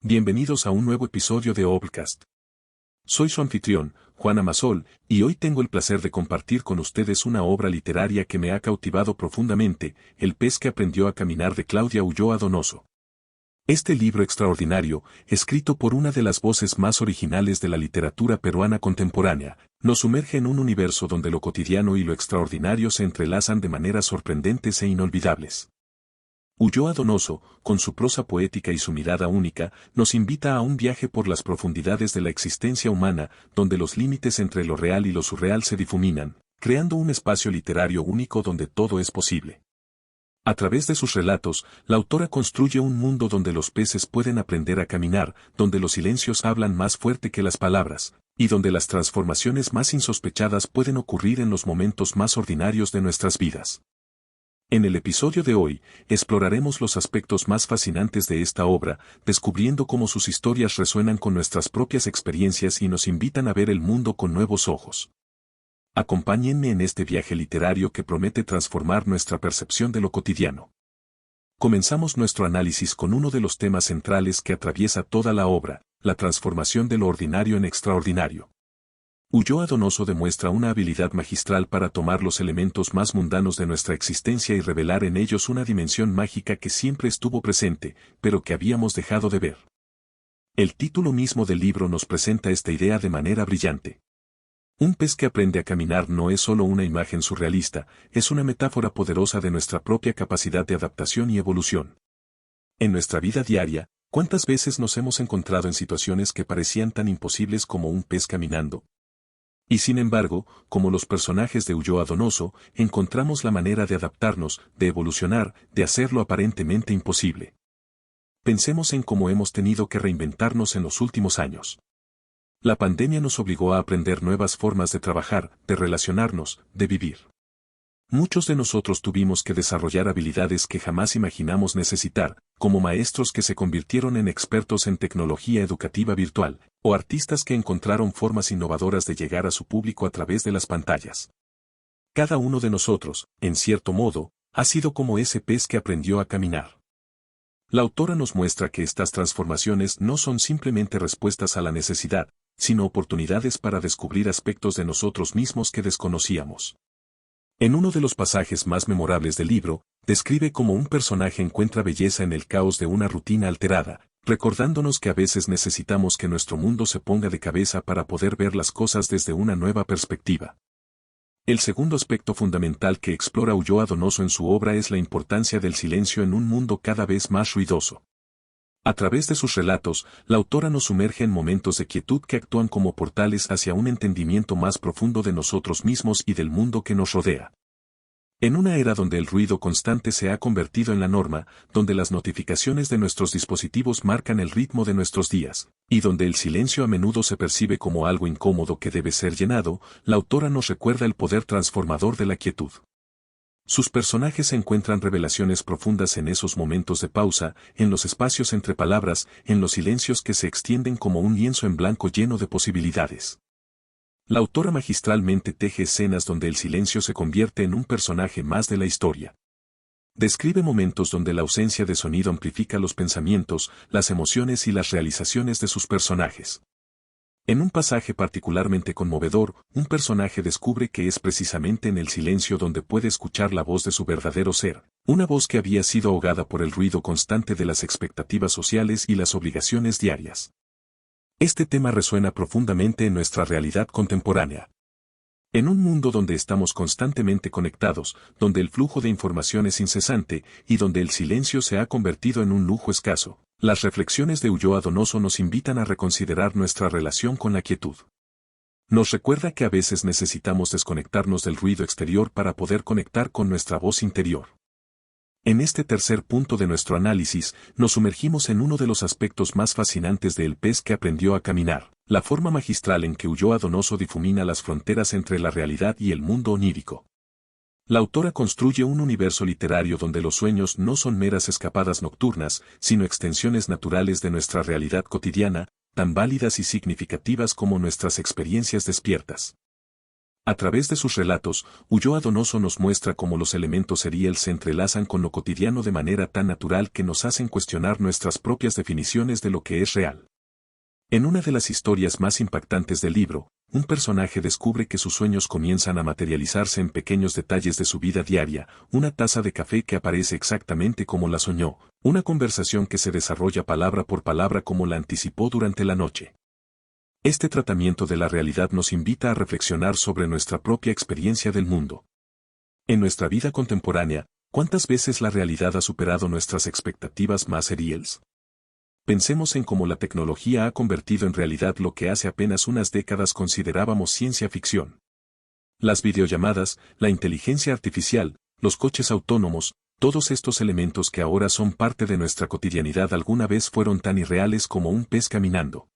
Bienvenidos a un nuevo episodio de Obcast. Soy su anfitrión, Juan Amasol, y hoy tengo el placer de compartir con ustedes una obra literaria que me ha cautivado profundamente, El pez que aprendió a caminar de Claudia Ulloa Donoso. Este libro extraordinario, escrito por una de las voces más originales de la literatura peruana contemporánea, nos sumerge en un universo donde lo cotidiano y lo extraordinario se entrelazan de maneras sorprendentes e inolvidables. Ulloa Donoso, con su prosa poética y su mirada única, nos invita a un viaje por las profundidades de la existencia humana, donde los límites entre lo real y lo surreal se difuminan, creando un espacio literario único donde todo es posible. A través de sus relatos, la autora construye un mundo donde los peces pueden aprender a caminar, donde los silencios hablan más fuerte que las palabras, y donde las transformaciones más insospechadas pueden ocurrir en los momentos más ordinarios de nuestras vidas. En el episodio de hoy, exploraremos los aspectos más fascinantes de esta obra, descubriendo cómo sus historias resuenan con nuestras propias experiencias y nos invitan a ver el mundo con nuevos ojos. Acompáñenme en este viaje literario que promete transformar nuestra percepción de lo cotidiano. Comenzamos nuestro análisis con uno de los temas centrales que atraviesa toda la obra, la transformación de lo ordinario en extraordinario. Ulloa Donoso demuestra una habilidad magistral para tomar los elementos más mundanos de nuestra existencia y revelar en ellos una dimensión mágica que siempre estuvo presente, pero que habíamos dejado de ver. El título mismo del libro nos presenta esta idea de manera brillante. Un pez que aprende a caminar no es solo una imagen surrealista, es una metáfora poderosa de nuestra propia capacidad de adaptación y evolución. En nuestra vida diaria, ¿cuántas veces nos hemos encontrado en situaciones que parecían tan imposibles como un pez caminando? Y sin embargo, como los personajes de Ulloa Donoso, encontramos la manera de adaptarnos, de evolucionar, de hacer lo aparentemente imposible. Pensemos en cómo hemos tenido que reinventarnos en los últimos años. La pandemia nos obligó a aprender nuevas formas de trabajar, de relacionarnos, de vivir. Muchos de nosotros tuvimos que desarrollar habilidades que jamás imaginamos necesitar, como maestros que se convirtieron en expertos en tecnología educativa virtual, o artistas que encontraron formas innovadoras de llegar a su público a través de las pantallas. Cada uno de nosotros, en cierto modo, ha sido como ese pez que aprendió a caminar. La autora nos muestra que estas transformaciones no son simplemente respuestas a la necesidad, sino oportunidades para descubrir aspectos de nosotros mismos que desconocíamos. En uno de los pasajes más memorables del libro, describe cómo un personaje encuentra belleza en el caos de una rutina alterada, recordándonos que a veces necesitamos que nuestro mundo se ponga de cabeza para poder ver las cosas desde una nueva perspectiva. El segundo aspecto fundamental que explora Ulloa Donoso en su obra es la importancia del silencio en un mundo cada vez más ruidoso. A través de sus relatos, la autora nos sumerge en momentos de quietud que actúan como portales hacia un entendimiento más profundo de nosotros mismos y del mundo que nos rodea. En una era donde el ruido constante se ha convertido en la norma, donde las notificaciones de nuestros dispositivos marcan el ritmo de nuestros días, y donde el silencio a menudo se percibe como algo incómodo que debe ser llenado, la autora nos recuerda el poder transformador de la quietud. Sus personajes encuentran revelaciones profundas en esos momentos de pausa, en los espacios entre palabras, en los silencios que se extienden como un lienzo en blanco lleno de posibilidades. La autora magistralmente teje escenas donde el silencio se convierte en un personaje más de la historia. Describe momentos donde la ausencia de sonido amplifica los pensamientos, las emociones y las realizaciones de sus personajes. En un pasaje particularmente conmovedor, un personaje descubre que es precisamente en el silencio donde puede escuchar la voz de su verdadero ser, una voz que había sido ahogada por el ruido constante de las expectativas sociales y las obligaciones diarias. Este tema resuena profundamente en nuestra realidad contemporánea. En un mundo donde estamos constantemente conectados, donde el flujo de información es incesante y donde el silencio se ha convertido en un lujo escaso, las reflexiones de Ulloa Donoso nos invitan a reconsiderar nuestra relación con la quietud. Nos recuerda que a veces necesitamos desconectarnos del ruido exterior para poder conectar con nuestra voz interior. En este tercer punto de nuestro análisis, nos sumergimos en uno de los aspectos más fascinantes de El pez que aprendió a caminar, la forma magistral en que Ulloa Donoso difumina las fronteras entre la realidad y el mundo onírico. La autora construye un universo literario donde los sueños no son meras escapadas nocturnas, sino extensiones naturales de nuestra realidad cotidiana, tan válidas y significativas como nuestras experiencias despiertas. A través de sus relatos, Ulloa Donoso nos muestra cómo los elementos serial se entrelazan con lo cotidiano de manera tan natural que nos hacen cuestionar nuestras propias definiciones de lo que es real. En una de las historias más impactantes del libro, un personaje descubre que sus sueños comienzan a materializarse en pequeños detalles de su vida diaria, una taza de café que aparece exactamente como la soñó, una conversación que se desarrolla palabra por palabra como la anticipó durante la noche. Este tratamiento de la realidad nos invita a reflexionar sobre nuestra propia experiencia del mundo. En nuestra vida contemporánea, ¿cuántas veces la realidad ha superado nuestras expectativas más reales? Pensemos en cómo la tecnología ha convertido en realidad lo que hace apenas unas décadas considerábamos ciencia ficción. Las videollamadas, la inteligencia artificial, los coches autónomos, todos estos elementos que ahora son parte de nuestra cotidianidad alguna vez fueron tan irreales como un pez caminando.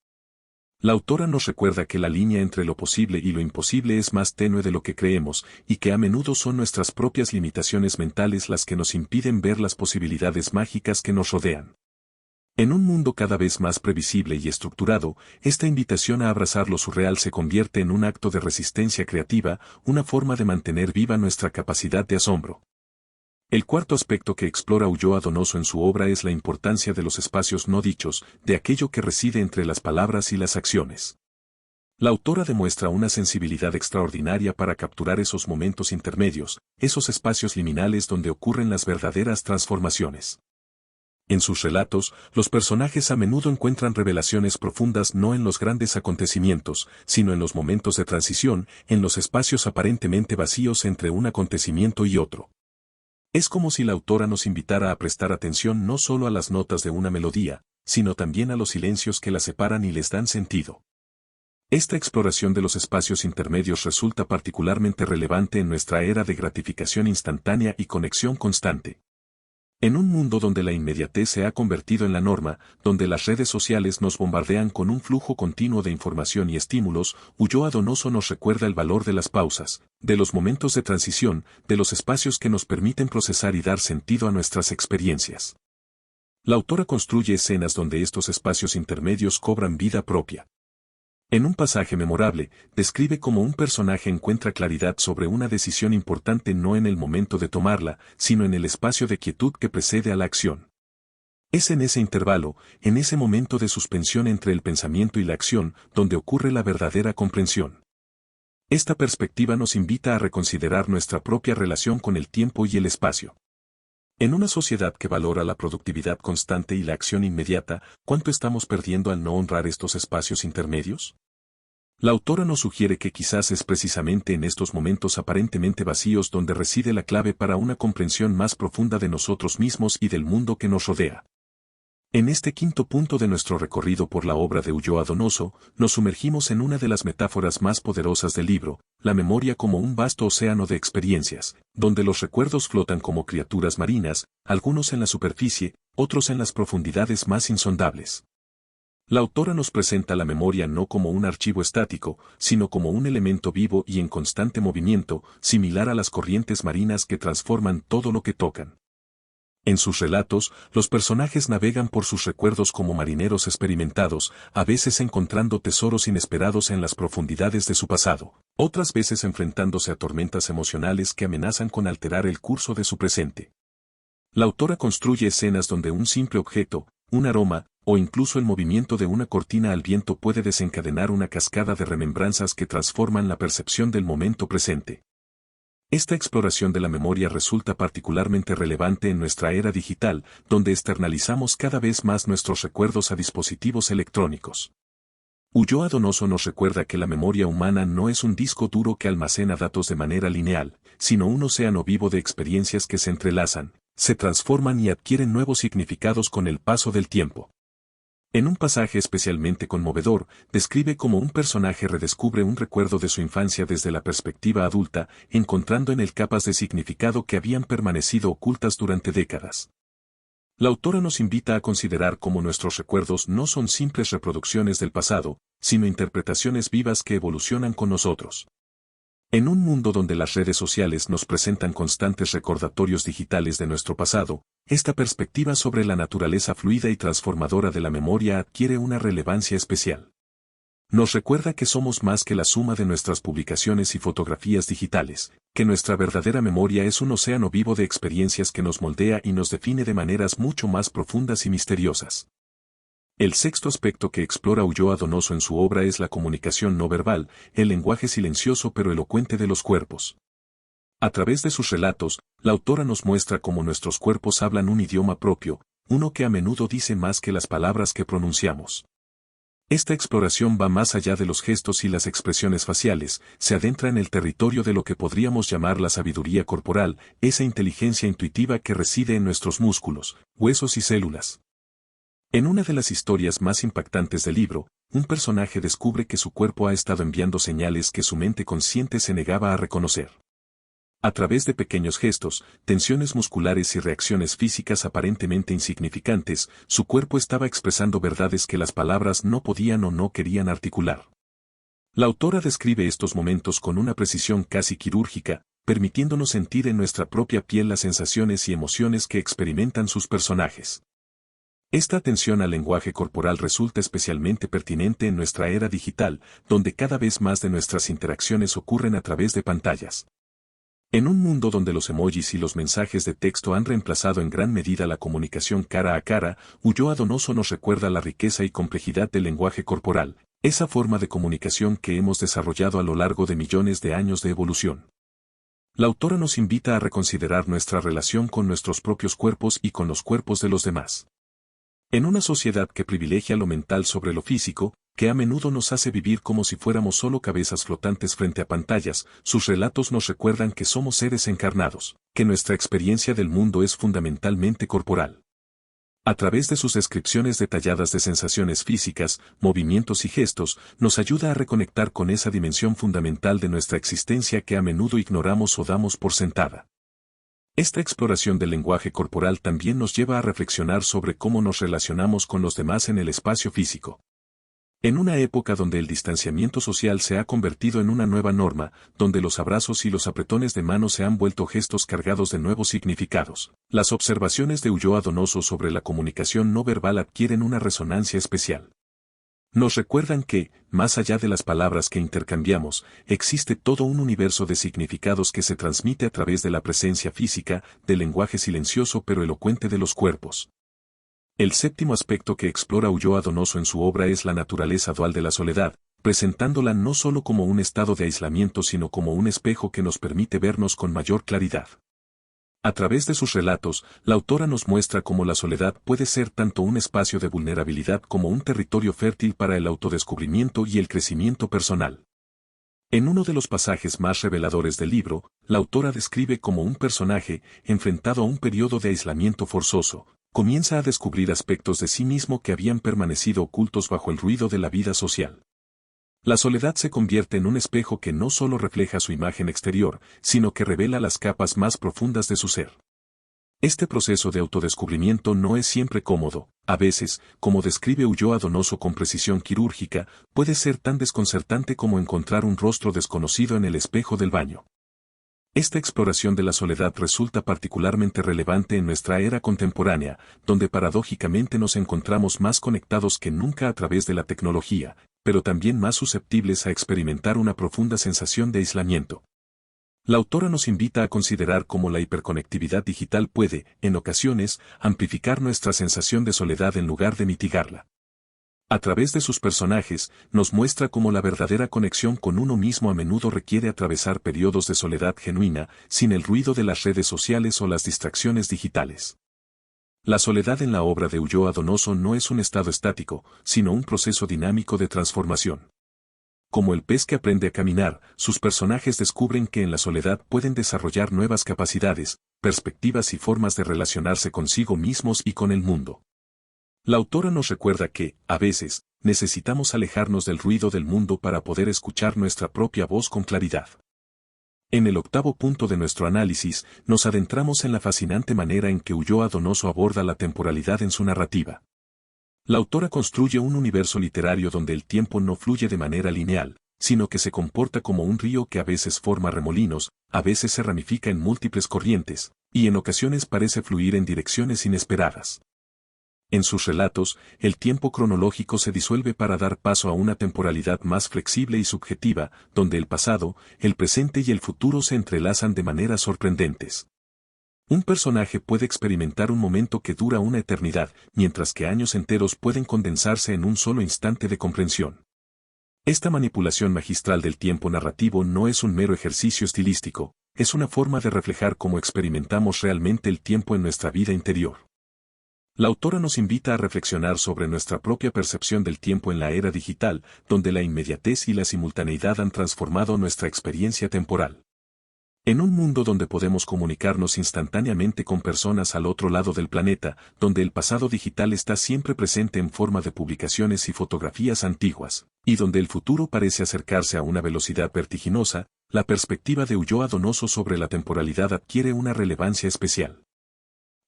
La autora nos recuerda que la línea entre lo posible y lo imposible es más tenue de lo que creemos, y que a menudo son nuestras propias limitaciones mentales las que nos impiden ver las posibilidades mágicas que nos rodean. En un mundo cada vez más previsible y estructurado, esta invitación a abrazar lo surreal se convierte en un acto de resistencia creativa, una forma de mantener viva nuestra capacidad de asombro. El cuarto aspecto que explora Ulloa Donoso en su obra es la importancia de los espacios no dichos, de aquello que reside entre las palabras y las acciones. La autora demuestra una sensibilidad extraordinaria para capturar esos momentos intermedios, esos espacios liminales donde ocurren las verdaderas transformaciones. En sus relatos, los personajes a menudo encuentran revelaciones profundas no en los grandes acontecimientos, sino en los momentos de transición, en los espacios aparentemente vacíos entre un acontecimiento y otro. Es como si la autora nos invitara a prestar atención no solo a las notas de una melodía, sino también a los silencios que la separan y les dan sentido. Esta exploración de los espacios intermedios resulta particularmente relevante en nuestra era de gratificación instantánea y conexión constante. En un mundo donde la inmediatez se ha convertido en la norma, donde las redes sociales nos bombardean con un flujo continuo de información y estímulos, Ulloa Donoso nos recuerda el valor de las pausas, de los momentos de transición, de los espacios que nos permiten procesar y dar sentido a nuestras experiencias. La autora construye escenas donde estos espacios intermedios cobran vida propia. En un pasaje memorable, describe cómo un personaje encuentra claridad sobre una decisión importante no en el momento de tomarla, sino en el espacio de quietud que precede a la acción. Es en ese intervalo, en ese momento de suspensión entre el pensamiento y la acción, donde ocurre la verdadera comprensión. Esta perspectiva nos invita a reconsiderar nuestra propia relación con el tiempo y el espacio. En una sociedad que valora la productividad constante y la acción inmediata, ¿cuánto estamos perdiendo al no honrar estos espacios intermedios? La autora nos sugiere que quizás es precisamente en estos momentos aparentemente vacíos donde reside la clave para una comprensión más profunda de nosotros mismos y del mundo que nos rodea. En este quinto punto de nuestro recorrido por la obra de Ulloa Donoso, nos sumergimos en una de las metáforas más poderosas del libro, la memoria como un vasto océano de experiencias, donde los recuerdos flotan como criaturas marinas, algunos en la superficie, otros en las profundidades más insondables. La autora nos presenta la memoria no como un archivo estático, sino como un elemento vivo y en constante movimiento, similar a las corrientes marinas que transforman todo lo que tocan. En sus relatos, los personajes navegan por sus recuerdos como marineros experimentados, a veces encontrando tesoros inesperados en las profundidades de su pasado, otras veces enfrentándose a tormentas emocionales que amenazan con alterar el curso de su presente. La autora construye escenas donde un simple objeto, un aroma, o incluso el movimiento de una cortina al viento puede desencadenar una cascada de remembranzas que transforman la percepción del momento presente. Esta exploración de la memoria resulta particularmente relevante en nuestra era digital, donde externalizamos cada vez más nuestros recuerdos a dispositivos electrónicos. Ulloa Donoso nos recuerda que la memoria humana no es un disco duro que almacena datos de manera lineal, sino un océano vivo de experiencias que se entrelazan, se transforman y adquieren nuevos significados con el paso del tiempo. En un pasaje especialmente conmovedor, describe cómo un personaje redescubre un recuerdo de su infancia desde la perspectiva adulta, encontrando en él capas de significado que habían permanecido ocultas durante décadas. La autora nos invita a considerar cómo nuestros recuerdos no son simples reproducciones del pasado, sino interpretaciones vivas que evolucionan con nosotros. En un mundo donde las redes sociales nos presentan constantes recordatorios digitales de nuestro pasado, esta perspectiva sobre la naturaleza fluida y transformadora de la memoria adquiere una relevancia especial. Nos recuerda que somos más que la suma de nuestras publicaciones y fotografías digitales, que nuestra verdadera memoria es un océano vivo de experiencias que nos moldea y nos define de maneras mucho más profundas y misteriosas. El sexto aspecto que explora Ulloa Donoso en su obra es la comunicación no verbal, el lenguaje silencioso pero elocuente de los cuerpos. A través de sus relatos, la autora nos muestra cómo nuestros cuerpos hablan un idioma propio, uno que a menudo dice más que las palabras que pronunciamos. Esta exploración va más allá de los gestos y las expresiones faciales, se adentra en el territorio de lo que podríamos llamar la sabiduría corporal, esa inteligencia intuitiva que reside en nuestros músculos, huesos y células. En una de las historias más impactantes del libro, un personaje descubre que su cuerpo ha estado enviando señales que su mente consciente se negaba a reconocer. A través de pequeños gestos, tensiones musculares y reacciones físicas aparentemente insignificantes, su cuerpo estaba expresando verdades que las palabras no podían o no querían articular. La autora describe estos momentos con una precisión casi quirúrgica, permitiéndonos sentir en nuestra propia piel las sensaciones y emociones que experimentan sus personajes. Esta atención al lenguaje corporal resulta especialmente pertinente en nuestra era digital, donde cada vez más de nuestras interacciones ocurren a través de pantallas. En un mundo donde los emojis y los mensajes de texto han reemplazado en gran medida la comunicación cara a cara, Ulloa Donoso nos recuerda la riqueza y complejidad del lenguaje corporal, esa forma de comunicación que hemos desarrollado a lo largo de millones de años de evolución. La autora nos invita a reconsiderar nuestra relación con nuestros propios cuerpos y con los cuerpos de los demás. En una sociedad que privilegia lo mental sobre lo físico, que a menudo nos hace vivir como si fuéramos solo cabezas flotantes frente a pantallas, sus relatos nos recuerdan que somos seres encarnados, que nuestra experiencia del mundo es fundamentalmente corporal. A través de sus descripciones detalladas de sensaciones físicas, movimientos y gestos, nos ayuda a reconectar con esa dimensión fundamental de nuestra existencia que a menudo ignoramos o damos por sentada. Esta exploración del lenguaje corporal también nos lleva a reflexionar sobre cómo nos relacionamos con los demás en el espacio físico. En una época donde el distanciamiento social se ha convertido en una nueva norma, donde los abrazos y los apretones de mano se han vuelto gestos cargados de nuevos significados, las observaciones de Ulloa Donoso sobre la comunicación no verbal adquieren una resonancia especial. Nos recuerdan que, más allá de las palabras que intercambiamos, existe todo un universo de significados que se transmite a través de la presencia física, del lenguaje silencioso pero elocuente de los cuerpos. El séptimo aspecto que explora Ulloa Donoso en su obra es la naturaleza dual de la soledad, presentándola no solo como un estado de aislamiento sino como un espejo que nos permite vernos con mayor claridad. A través de sus relatos, la autora nos muestra cómo la soledad puede ser tanto un espacio de vulnerabilidad como un territorio fértil para el autodescubrimiento y el crecimiento personal. En uno de los pasajes más reveladores del libro, la autora describe cómo un personaje, enfrentado a un periodo de aislamiento forzoso, comienza a descubrir aspectos de sí mismo que habían permanecido ocultos bajo el ruido de la vida social. La soledad se convierte en un espejo que no solo refleja su imagen exterior, sino que revela las capas más profundas de su ser. Este proceso de autodescubrimiento no es siempre cómodo, a veces, como describe Ulloa Donoso con precisión quirúrgica, puede ser tan desconcertante como encontrar un rostro desconocido en el espejo del baño. Esta exploración de la soledad resulta particularmente relevante en nuestra era contemporánea, donde paradójicamente nos encontramos más conectados que nunca a través de la tecnología, pero también más susceptibles a experimentar una profunda sensación de aislamiento. La autora nos invita a considerar cómo la hiperconectividad digital puede, en ocasiones, amplificar nuestra sensación de soledad en lugar de mitigarla. A través de sus personajes, nos muestra cómo la verdadera conexión con uno mismo a menudo requiere atravesar periodos de soledad genuina, sin el ruido de las redes sociales o las distracciones digitales. La soledad en la obra de Ulloa Donoso no es un estado estático, sino un proceso dinámico de transformación. Como el pez que aprende a caminar, sus personajes descubren que en la soledad pueden desarrollar nuevas capacidades, perspectivas y formas de relacionarse consigo mismos y con el mundo. La autora nos recuerda que, a veces, necesitamos alejarnos del ruido del mundo para poder escuchar nuestra propia voz con claridad. En el octavo punto de nuestro análisis, nos adentramos en la fascinante manera en que Ulloa Donoso aborda la temporalidad en su narrativa. La autora construye un universo literario donde el tiempo no fluye de manera lineal, sino que se comporta como un río que a veces forma remolinos, a veces se ramifica en múltiples corrientes, y en ocasiones parece fluir en direcciones inesperadas. En sus relatos, el tiempo cronológico se disuelve para dar paso a una temporalidad más flexible y subjetiva, donde el pasado, el presente y el futuro se entrelazan de maneras sorprendentes. Un personaje puede experimentar un momento que dura una eternidad, mientras que años enteros pueden condensarse en un solo instante de comprensión. Esta manipulación magistral del tiempo narrativo no es un mero ejercicio estilístico, es una forma de reflejar cómo experimentamos realmente el tiempo en nuestra vida interior. La autora nos invita a reflexionar sobre nuestra propia percepción del tiempo en la era digital, donde la inmediatez y la simultaneidad han transformado nuestra experiencia temporal. En un mundo donde podemos comunicarnos instantáneamente con personas al otro lado del planeta, donde el pasado digital está siempre presente en forma de publicaciones y fotografías antiguas, y donde el futuro parece acercarse a una velocidad vertiginosa, la perspectiva de Ulloa Donoso sobre la temporalidad adquiere una relevancia especial.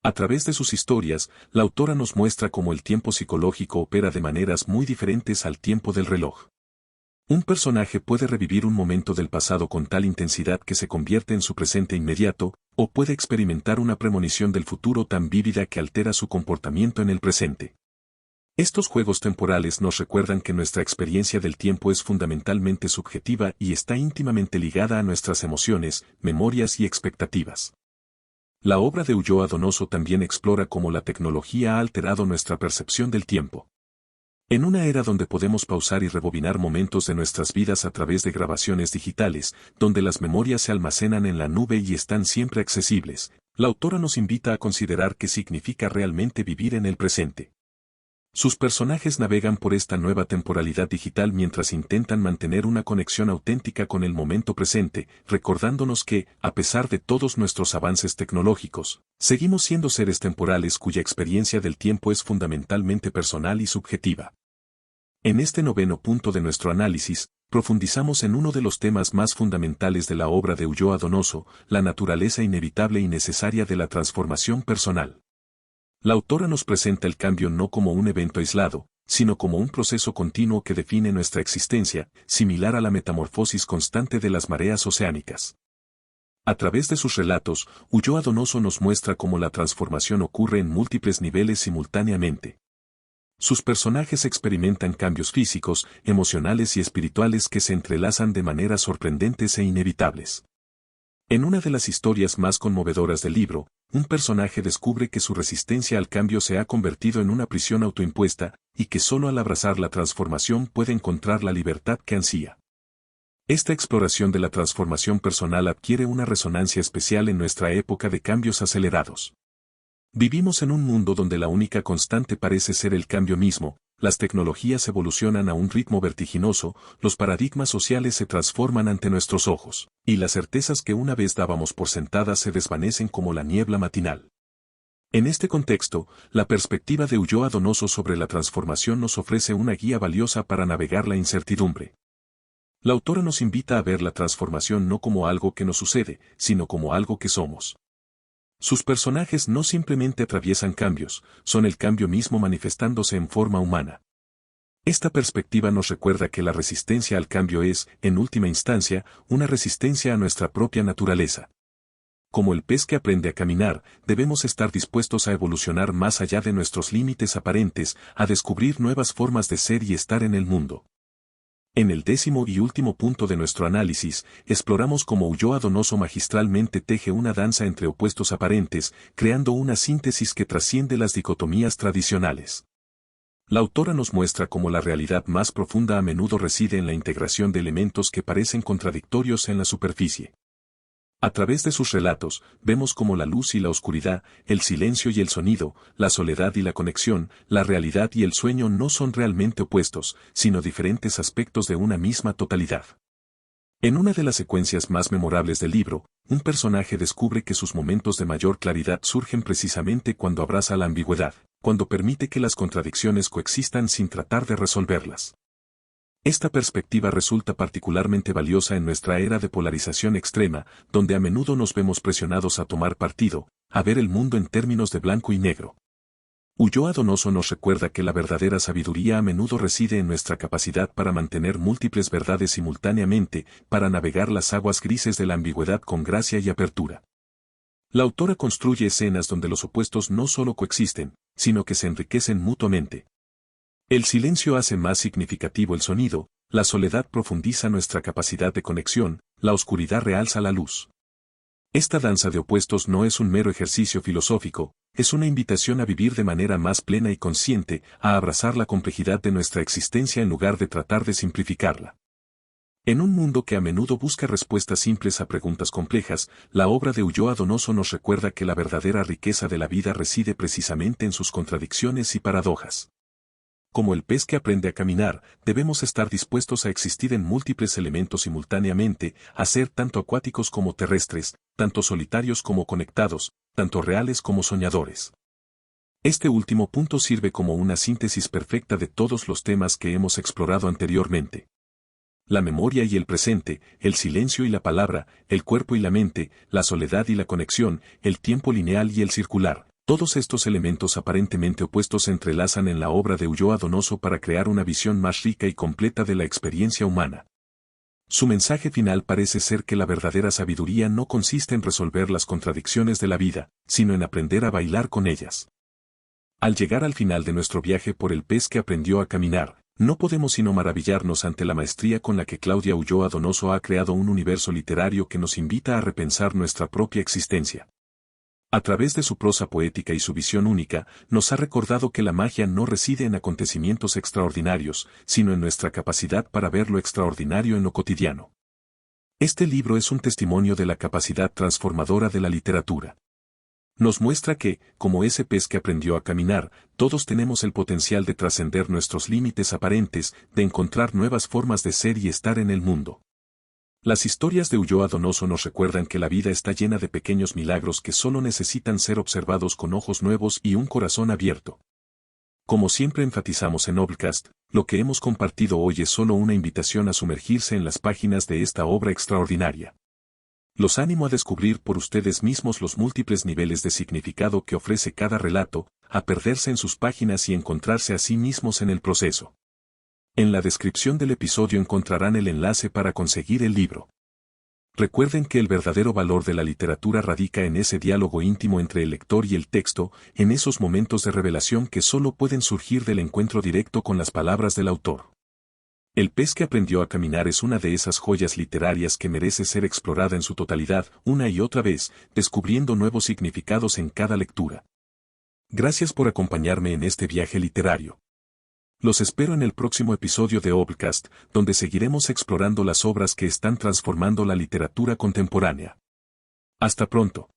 A través de sus historias, la autora nos muestra cómo el tiempo psicológico opera de maneras muy diferentes al tiempo del reloj. Un personaje puede revivir un momento del pasado con tal intensidad que se convierte en su presente inmediato, o puede experimentar una premonición del futuro tan vívida que altera su comportamiento en el presente. Estos juegos temporales nos recuerdan que nuestra experiencia del tiempo es fundamentalmente subjetiva y está íntimamente ligada a nuestras emociones, memorias y expectativas. La obra de Ulloa Donoso también explora cómo la tecnología ha alterado nuestra percepción del tiempo. En una era donde podemos pausar y rebobinar momentos de nuestras vidas a través de grabaciones digitales, donde las memorias se almacenan en la nube y están siempre accesibles, la autora nos invita a considerar qué significa realmente vivir en el presente. Sus personajes navegan por esta nueva temporalidad digital mientras intentan mantener una conexión auténtica con el momento presente, recordándonos que, a pesar de todos nuestros avances tecnológicos, seguimos siendo seres temporales cuya experiencia del tiempo es fundamentalmente personal y subjetiva. En este noveno punto de nuestro análisis, profundizamos en uno de los temas más fundamentales de la obra de Ulloa Donoso, la naturaleza inevitable y necesaria de la transformación personal. La autora nos presenta el cambio no como un evento aislado, sino como un proceso continuo que define nuestra existencia, similar a la metamorfosis constante de las mareas oceánicas. A través de sus relatos, Ulloa Donoso nos muestra cómo la transformación ocurre en múltiples niveles simultáneamente. Sus personajes experimentan cambios físicos, emocionales y espirituales que se entrelazan de maneras sorprendentes e inevitables. En una de las historias más conmovedoras del libro, un personaje descubre que su resistencia al cambio se ha convertido en una prisión autoimpuesta, y que solo al abrazar la transformación puede encontrar la libertad que ansía. Esta exploración de la transformación personal adquiere una resonancia especial en nuestra época de cambios acelerados. Vivimos en un mundo donde la única constante parece ser el cambio mismo, las tecnologías evolucionan a un ritmo vertiginoso, los paradigmas sociales se transforman ante nuestros ojos, y las certezas que una vez dábamos por sentadas se desvanecen como la niebla matinal. En este contexto, la perspectiva de Ulloa Donoso sobre la transformación nos ofrece una guía valiosa para navegar la incertidumbre. La autora nos invita a ver la transformación no como algo que nos sucede, sino como algo que somos. Sus personajes no simplemente atraviesan cambios, son el cambio mismo manifestándose en forma humana. Esta perspectiva nos recuerda que la resistencia al cambio es, en última instancia, una resistencia a nuestra propia naturaleza. Como el pez que aprende a caminar, debemos estar dispuestos a evolucionar más allá de nuestros límites aparentes, a descubrir nuevas formas de ser y estar en el mundo. En el 10º y último punto de nuestro análisis, exploramos cómo Ulloa Donoso magistralmente teje una danza entre opuestos aparentes, creando una síntesis que trasciende las dicotomías tradicionales. La autora nos muestra cómo la realidad más profunda a menudo reside en la integración de elementos que parecen contradictorios en la superficie. A través de sus relatos, vemos cómo la luz y la oscuridad, el silencio y el sonido, la soledad y la conexión, la realidad y el sueño no son realmente opuestos, sino diferentes aspectos de una misma totalidad. En una de las secuencias más memorables del libro, un personaje descubre que sus momentos de mayor claridad surgen precisamente cuando abraza la ambigüedad, cuando permite que las contradicciones coexistan sin tratar de resolverlas. Esta perspectiva resulta particularmente valiosa en nuestra era de polarización extrema, donde a menudo nos vemos presionados a tomar partido, a ver el mundo en términos de blanco y negro. Ulloa Donoso nos recuerda que la verdadera sabiduría a menudo reside en nuestra capacidad para mantener múltiples verdades simultáneamente, para navegar las aguas grises de la ambigüedad con gracia y apertura. La autora construye escenas donde los opuestos no solo coexisten, sino que se enriquecen mutuamente. El silencio hace más significativo el sonido, la soledad profundiza nuestra capacidad de conexión, la oscuridad realza la luz. Esta danza de opuestos no es un mero ejercicio filosófico, es una invitación a vivir de manera más plena y consciente, a abrazar la complejidad de nuestra existencia en lugar de tratar de simplificarla. En un mundo que a menudo busca respuestas simples a preguntas complejas, la obra de Ulloa Donoso nos recuerda que la verdadera riqueza de la vida reside precisamente en sus contradicciones y paradojas. Como el pez que aprende a caminar, debemos estar dispuestos a existir en múltiples elementos simultáneamente, a ser tanto acuáticos como terrestres, tanto solitarios como conectados, tanto reales como soñadores. Este último punto sirve como una síntesis perfecta de todos los temas que hemos explorado anteriormente. La memoria y el presente, el silencio y la palabra, el cuerpo y la mente, la soledad y la conexión, el tiempo lineal y el circular. Todos estos elementos aparentemente opuestos se entrelazan en la obra de Ulloa Donoso para crear una visión más rica y completa de la experiencia humana. Su mensaje final parece ser que la verdadera sabiduría no consiste en resolver las contradicciones de la vida, sino en aprender a bailar con ellas. Al llegar al final de nuestro viaje por el pez que aprendió a caminar, no podemos sino maravillarnos ante la maestría con la que Claudia Ulloa Donoso ha creado un universo literario que nos invita a repensar nuestra propia existencia. A través de su prosa poética y su visión única, nos ha recordado que la magia no reside en acontecimientos extraordinarios, sino en nuestra capacidad para ver lo extraordinario en lo cotidiano. Este libro es un testimonio de la capacidad transformadora de la literatura. Nos muestra que, como ese pez que aprendió a caminar, todos tenemos el potencial de trascender nuestros límites aparentes, de encontrar nuevas formas de ser y estar en el mundo. Las historias de Ulloa Donoso nos recuerdan que la vida está llena de pequeños milagros que solo necesitan ser observados con ojos nuevos y un corazón abierto. Como siempre enfatizamos en Obcast, lo que hemos compartido hoy es solo una invitación a sumergirse en las páginas de esta obra extraordinaria. Los animo a descubrir por ustedes mismos los múltiples niveles de significado que ofrece cada relato, a perderse en sus páginas y encontrarse a sí mismos en el proceso. En la descripción del episodio encontrarán el enlace para conseguir el libro. Recuerden que el verdadero valor de la literatura radica en ese diálogo íntimo entre el lector y el texto, en esos momentos de revelación que solo pueden surgir del encuentro directo con las palabras del autor. El pez que aprendió a caminar es una de esas joyas literarias que merece ser explorada en su totalidad, una y otra vez, descubriendo nuevos significados en cada lectura. Gracias por acompañarme en este viaje literario. Los espero en el próximo episodio de Obcast, donde seguiremos explorando las obras que están transformando la literatura contemporánea. Hasta pronto.